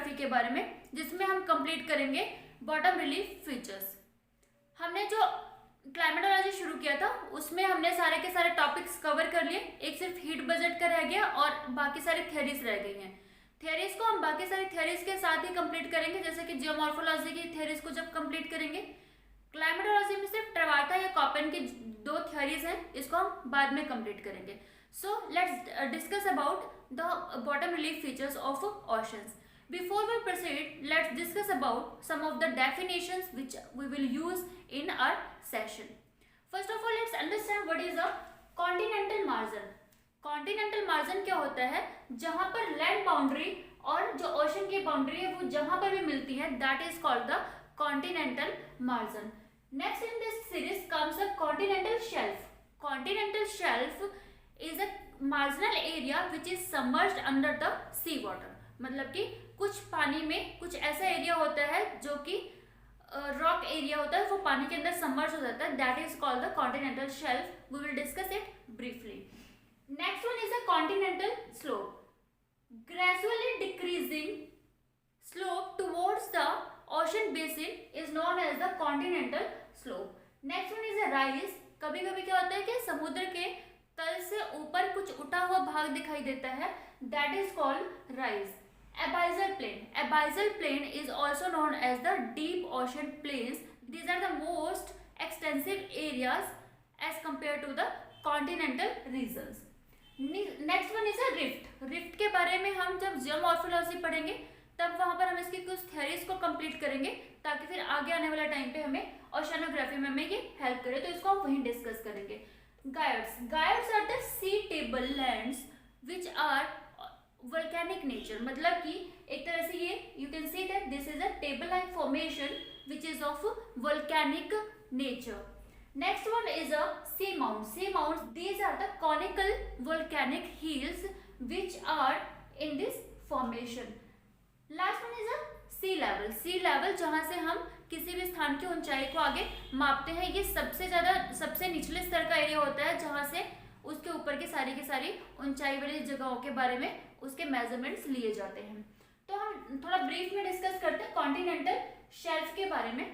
Oceanography के बारे में, जिसमें हम कंप्लीट करेंगे बॉटम रिलीफ फीचर्स। हमने जो क्लाइमेटोलॉजी शुरू किया था उसमें हमने सारे के सारे टॉपिक्स कवर कर लिए, एक सिर्फ हीट बजट का रह गया और बाकी सारी थ्योरीज रह गई हैं। थ्योरीज को हम बाकी सारी थ्योरीज के साथ ही कंप्लीट करेंगे, जैसे कि जियोमॉर्फोलॉजी की थ्योरीज को जब कंप्लीट करेंगे। क्लाइमेटोलॉजी में सिर्फ ट्रेवाटा या कॉपेन की 2 थ्योरीज हैं, इसको हम बाद में कंप्लीट करेंगे। So let's discuss about the bottom relief features of oceans. Before we proceed, let's discuss about some of the definitions which we will use in our session. First of all, let's understand what is a continental margin. Continental margin क्या होता है? जहाँ पर land boundary और जो ocean की boundary है वो जहाँ पर भी मिलती है, that is called the continental margin. Next in this series comes a continental shelf. Continental shelf is a marginal area which is submerged under the sea water. मतलब कि कुछ पानी में कुछ ऐसा एरिया होता है जो कि रॉक एरिया होता है, वो पानी के अंदर सबमर्ज हो जाता है, that is called the continental shelf. We will discuss it briefly. Next one is a continental slope, gradually decreasing slope towards the ocean basin is known as the continental slope. Next one is a rise. कभी कभी क्या होता है कि समुद्र के तल से ऊपर कुछ उठा हुआ भाग दिखाई देता है, that is called rise. Abyssal plain. Abyssal plain is also known as the deep ocean plains. These are the most extensive areas as compared to the continental regions. Next one is a rift. Rift के बारे में हम जब geomorphology पढ़ेंगे तब वहाँ पर हम इसकी कुछ थ्योरीज को कंप्लीट करेंगे, ताकि फिर आगे आने वाला टाइम पे हमें ओशनोग्राफी में हमें ये हेल्प करे, तो इसको हम वहीं डिस्कस करेंगे। Guyots are the sea table lands which are volcanic nature. मतलब कि एक तरह से ये you can see that this is a table like formation which is of volcanic nature. Next one is a sea mount. Sea mount these are the conical volcanic hills which are in this formation. Last one is a sea level. Sea level जहां से हम किसी भी स्थान की ऊंचाई को आगे मापते हैं, ये सबसे निचले स्तर का एरिया होता है जहां से उसके ऊपर की सारी ऊंचाई वाली जगहों के बारे में उसके मेजरमेंट्स लिए जाते हैं। तो हम थोड़ा ब्रीफ में डिस्कस करते हैं कॉन्टिनेंटल शेल्फ के बारे में।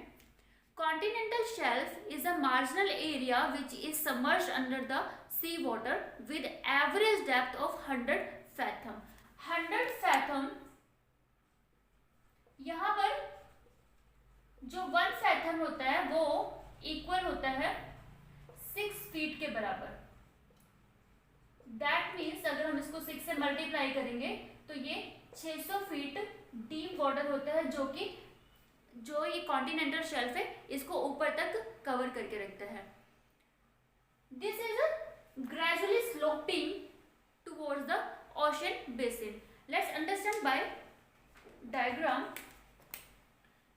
Continental shelf is a marginal area which is submerged under the sea water with average depth of 100 fathom. 100 fathom, यहाँ पर जो 1 फैथम होता है वो इक्वल होता है 6 फीट के बराबर। दैट मीन्स अगर हम इसको 6 से मल्टीप्लाई करेंगे तो ये 600 फीट डीप वाटर होता है, जो ये कॉन्टिनेंटल शेल्फ है इसको ऊपर तक कवर करके रखता है। This is a gradually sloping towards the ocean basin. Let's understand by diagram.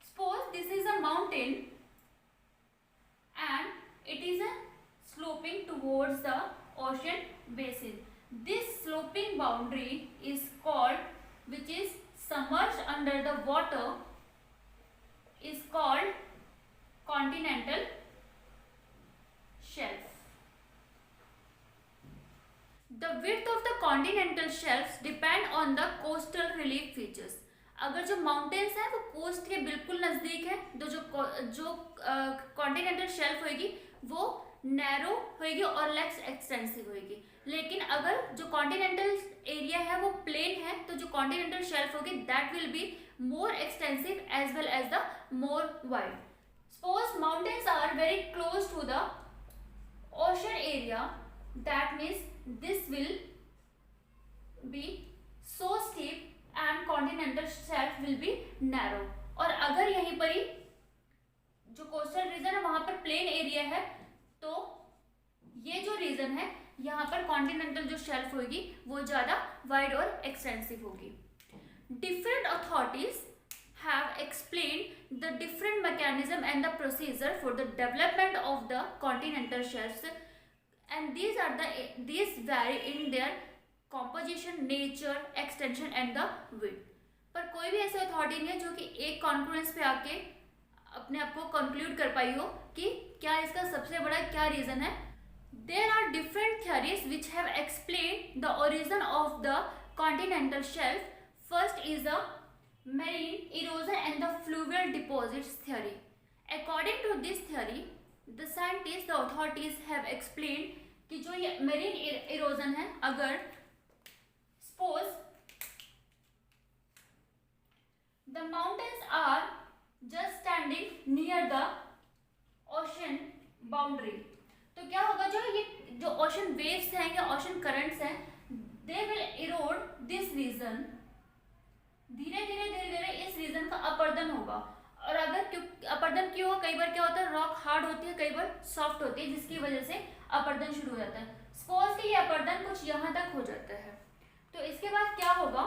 Suppose this is a mountain and it is a sloping towards the ocean basin. This sloping boundary is called, which is submerged under the water, is called continental shelf. The width of the continental shelves depend on the coastal relief features. अगर जो mountains हैं वो coast के बिल्कुल नज़दीक है, तो जो कॉन्टिनेंटल शेल्फ होगी वो नैरो होगी और लेस एक्सटेंसिव होगी। लेकिन अगर जो कॉन्टिनेंटल एरिया है वो प्लेन है, तो जो कॉन्टिनेंटल शेल्फ होगी that will be more extensive as well as the more wide. Suppose mountains are very close to the ocean area, that means this will be so steep and continental shelf will be narrow. और अगर यहीं पर ही जो coastal region है वहां पर plain area है, तो ये जो रीजन है यहाँ पर कॉन्टिनेंटल जो शेल्फ होगी वो ज़्यादा वाइड और एक्सटेंसिव होगी। Different authorities have explained the different mechanism and the procedure for the development of the continental shelves, and these vary in their composition, nature, extension and the width. पर कोई भी ऐसे authority नहीं है जो कि एक कॉन्क्लूडेंस पे आके अपने आप को कंक्लूड कर पाई हो कि क्या इसका सबसे बड़ा क्या रीजन है। There are different theories which have explained the origin of the continental shelf. First is the marine erosion and the fluvial deposits theory. According to this theory, the scientists, the authorities have explained कि जो ये marine erosion है, अगर suppose the mountains are just standing near the ocean boundary, तो क्या होगा, जो ocean waves हैं या ocean currents हैं, they will erode this region. धीरे धीरे इस रीजन का अपर्दन होगा. और अगर अपर्दन क्यों हो, कई बार क्या होता है, रॉक हार्ड होती है, कई बार सॉफ्ट होती है, जिसकी वजह से अपर्दन शुरू हो जाता है. सपोज कि ये अपर्दन कुछ यहाँ तक हो जाता है, तो इसके बाद क्या होगा,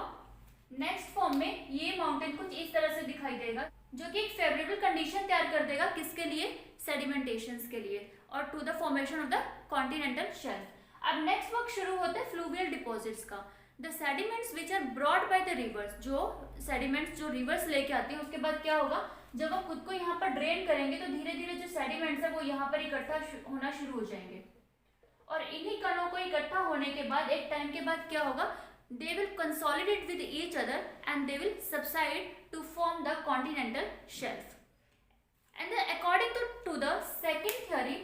नेक्स्ट फॉर्म में ये माउंटेन कुछ इस तरह से दिखाई देगा, जो कि एक फेवरेबल कंडीशन तैयार कर देगा किसके लिए, सेडिमेंटेशंस के लिए और to the formation of the continental shelf. अब नेक्स्ट वर्क शुरू होता है फ्लूवियल डिपॉजिट्स का. The sediments which are brought by the rivers, जो सेडिमेंट्स जो रिवर्स लेके आते हैं, उसके बाद क्या होगा, जब वो खुद को यहाँ पर ड्रेन करेंगे तो धीरे धीरे जो सेडिमेंट्स है वो यहाँ पर इकट्ठा होना शुरू हो जाएंगे. और इन्हीं कणों को इकट्ठा होने के बाद एक टाइम के बाद क्या होगा, they will consolidate with each other and they will subside to form the continental shelf. And according to the second theory,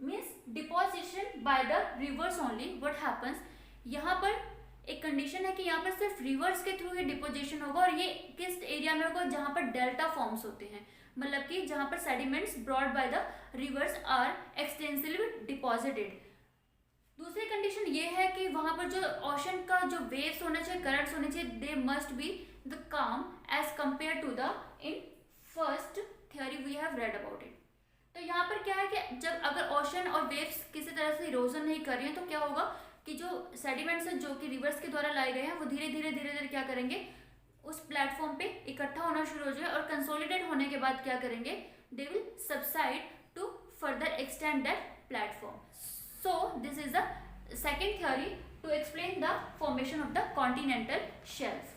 means deposition by the rivers only, what happens, यहाँ पर एक कंडीशन है कि यहाँ पर सिर्फ रिवर्स के through ही deposition होगा, और ये किस एरिया में होगा, जहाँ पर डेल्टा फॉर्म्स होते हैं, मतलब कि जहाँ पर sediments brought by the rivers are extensively deposited. दूसरी कंडीशन ये है कि वहाँ पर जो ओशन का जो वेव्स होना चाहिए, करंट्स होने चाहिए, they must be the calm as compare to the in first theory we have read about it. तो यहाँ पर क्या है कि जब अगर ओशन और वेव्स किसी तरह से इरोजन नहीं कर रही हैं, तो क्या होगा कि जो सेडिमेंट्स हैं जो कि रिवर्स के द्वारा लाए गए हैं, वो धीरे धीरे क्या करेंगे, उस प्लेटफॉर्म पे इकट्ठा होना शुरू हो जाए, और कंसोलिडेट होने के बाद क्या करेंगे, they will subside to further extend that platform. So this is the second theory to explain the formation of the continental shelf.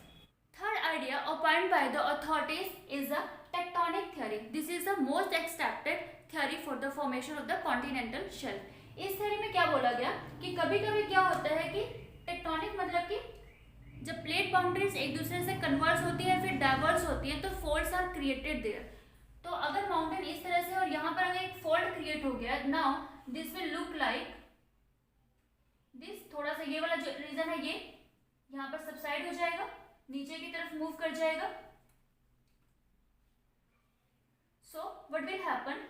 Third idea opined by the authorities is the tectonic theory. This is the most accepted theory for the formation of the continental shelf. इस theory में क्या बोला गया कि कभी कभी क्या होता है कि टेक्टोनिक मतलब कि जब प्लेट बाउंड्रीज एक दूसरे से कन्वर्स होती है फिर डाइवर्स होती है, तो फोल्ड्स आर क्रिएटेड देयर. तो अगर माउंटेन इस तरह से और यहाँ पर अगर एक फोल्ड क्रिएट हो गया, now this will look like this. थोड़ा सा ये वाला जो रीजन है ये यहाँ पर सबसाइड हो जाएगा, नीचे की तरफ मूव कर जाएगा. So what will happen,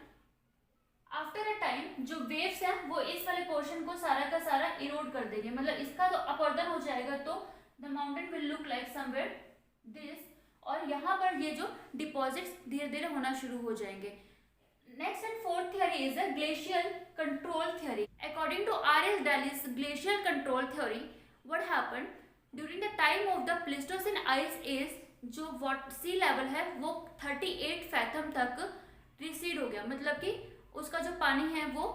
after a time जो वेव्स हैं वो इस वाले पोर्शन को सारा का सारा इरोड कर देंगे, मतलब इसका तो अपर्दन हो जाएगा, तो the mountain will look like somewhere this, और यहाँ पर ये जो डिपॉजिट्स धीरे धीरे होना शुरू हो जाएंगे. Next and fourth theory is the glacial control theory. According to R.S. Daly's glacial control theory, what happened during the time of the Pleistocene ice age, जो sea level है वो 38 फैथम तक रिसीड हो गया, मतलब कि उसका जो पानी है वो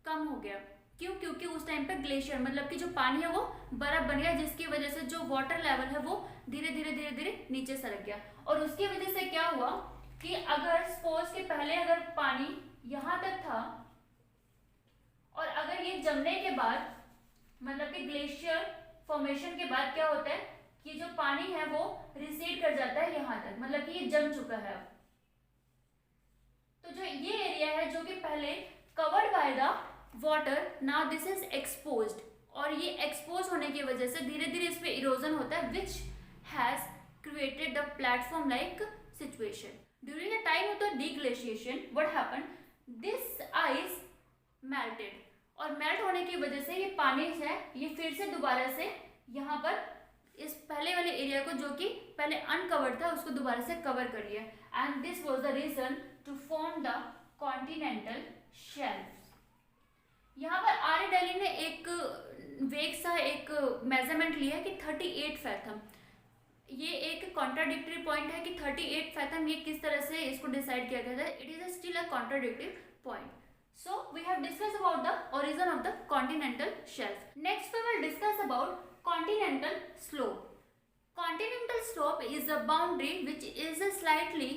कम हो गया. क्यों? क्योंकि उस टाइम पे ग्लेशियर मतलब कि जो पानी है वो बर्फ बन गया, जिसकी वजह से जो वाटर लेवल है वो धीरे धीरे नीचे सरक गया. और उसकी वजह से क्या हुआ कि अगर सपोज के पहले अगर पानी यहाँ तक था, और अगर ये जमने के बाद मतलब कि ग्लेशियर फॉर्मेशन के बाद क्या होता है कि जो पानी है वो रिसीड कर जाता है यहाँ तक, मतलब कि ये जम चुका है अब. तो जो ये एरिया है जो कि पहले covered by the water, now this is exposed, और ये एक्सपोज होने की वजह से धीरे धीरे इस पे इरोजन होता है, which has created the platform like situation. During the time of the deglaciation, what happened? This ice melted, और मेल्ट होने की वजह से ये पानी है ये फिर से दोबारा से यहाँ पर इस पहले वाले एरिया को जो कि पहले अनकवर्ड था उसको दोबारा से कवर कर लिया. And this was the reason to form the continental shelf. यहाँ पर आर. डेली ने एक वेग सा एक मेजरमेंट लिया है कि 38 फैथम. ये एक कॉन्ट्राडिक्टरी पॉइंट है कि 38 फैथम ये किस तरह से इसको डिसाइड किया गया था. It is still a contradictory point. So we have discuss about the origin of the continental shelf. Next we will discuss about continental slope. Continental slope is a boundary which is slightly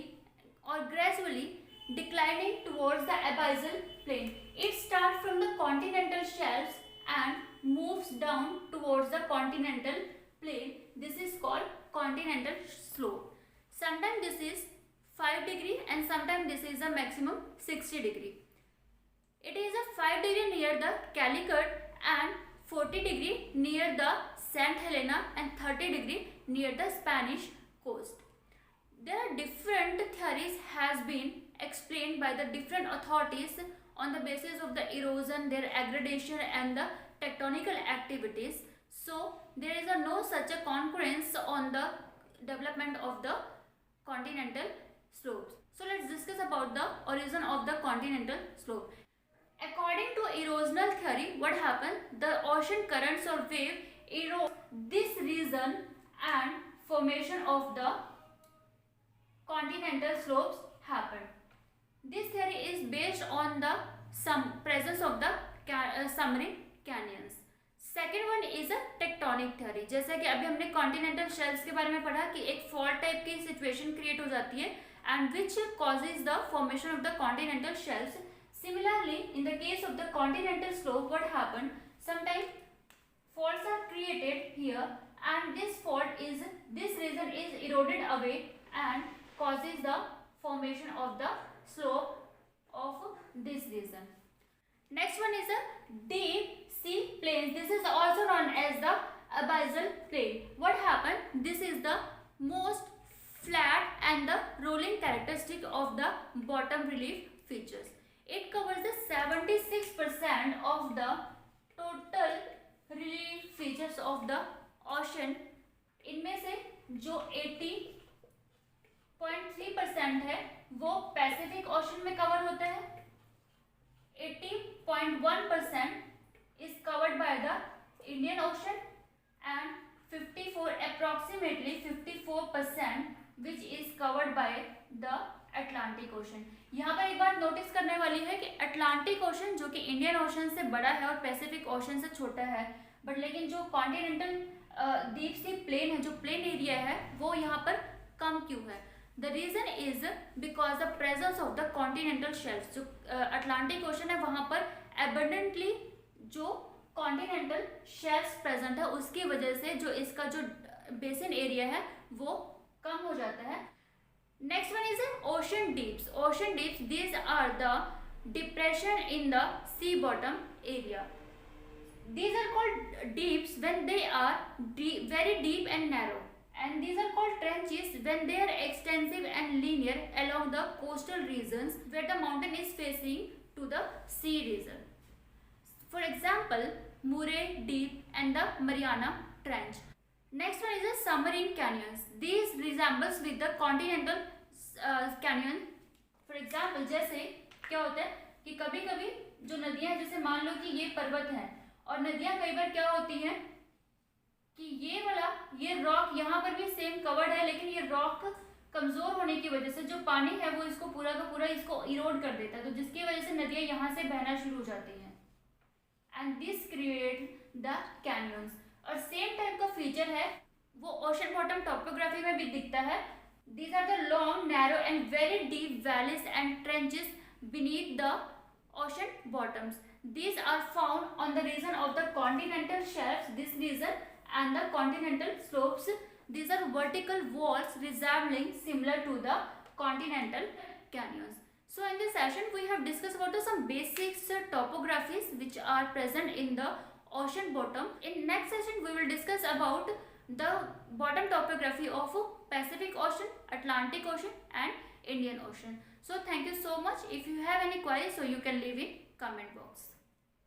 और gradually declining towards the abyssal plane. It starts from the continental shelves and moves down towards the continental plane. This is called continental slope. Some this is 5 degree and sometimes this is a maximum 60 degree. It is a 5 degree near the Calicut and 40 degree near the St. Helena and 30 degree near the Spanish coast. There are different theories has been explained by the different authorities on the basis of the erosion, their aggradation and the tectonical activities. So there is no such a concurrence on the development of the continental slopes. So let's discuss about the origin of the continental slope. According to erosional theory, what happened? The ocean currents or wave erode this region and formation of the continental slopes happened. This theory is based on the presence of the submarine canyons. Second one is a tectonic theory. जैसे कि अभी हमने continental shells के बारे में पढ़ा कि एक फॉल्ट टाइप की सिचुएशन क्रिएट हो जाती है and which causes the formation of the continental shells. Similarly, in the case of the continental slope, what happened? Sometimes faults are created here, and this region is eroded away and causes the formation of the slope of this region. Next one is a deep sea plains. This is also known as the abyssal plain. What happened? This is the most flat and the rolling characteristic of the bottom relief features. It covers the 76% of the total relief features of the ocean. इनमें से जो 80.3% है वो Pacific ocean में cover होता है. 80.1% is covered by the Indian Ocean and approximately 54% which is covered by the Atlantic ocean. यहाँ पर एक बात नोटिस करने वाली है कि अटलांटिक ओशन जो कि इंडियन ओशन से बड़ा है और पैसिफिक ओशन से छोटा है, बट लेकिन जो कॉन्टिनेंटल डीप सी प्लेन है, जो प्लेन एरिया है, वो यहाँ पर कम क्यों है? The reason is because the presence of the continental shelf. जो अटलांटिक ओशन है वहाँ पर एबंडेंटली जो कॉन्टिनेंटल शेल्फ प्रेजेंट है, उसकी वजह से जो इसका जो बेसिन एरिया है वो कम हो जाता है. Next one is ocean deeps. Ocean deeps, these are the depression in the sea bottom area. These are called deeps when they are deep, very deep and narrow, and these are called trenches when they are extensive and linear along the coastal regions where the mountain is facing to the sea region. For example, Murray Deep and the Mariana Trench. Next one is the submarine canyons. These resembles with the continental canyon. For example, जैसे क्या होता है कि कभी कभी जो नदियां, जैसे मान लो कि ये पर्वत हैं और नदियां कई बार क्या होती हैं कि ये रॉक यहाँ पर भी सेम कवर्ड है, लेकिन ये रॉक कमजोर होने की वजह से जो पानी है वो इसको पूरा का पूरा इसको इरोड कर देता है, तो जिसकी वजह से नदियां यहाँ से बहना शुरू हो जाती हैं एंड दिस क्रिएट द कैन्यंस. और सेम टाइप का फीचर है वो ओशन बॉटम टॉपोग्राफी में भी दिखता है. These are the long, narrow and very deep valleys and trenches beneath the ocean bottoms. These are found on the region of the continental shelves, this region, and the continental slopes. These are vertical walls resembling similar to the continental canyons. So in this session we have discussed about some basics topographies which are present in the ocean bottom. In next session we will discuss about the bottom topography of Pacific Ocean, Atlantic Ocean and Indian Ocean. So thank you so much. If you have any queries, so you can leave in comment box.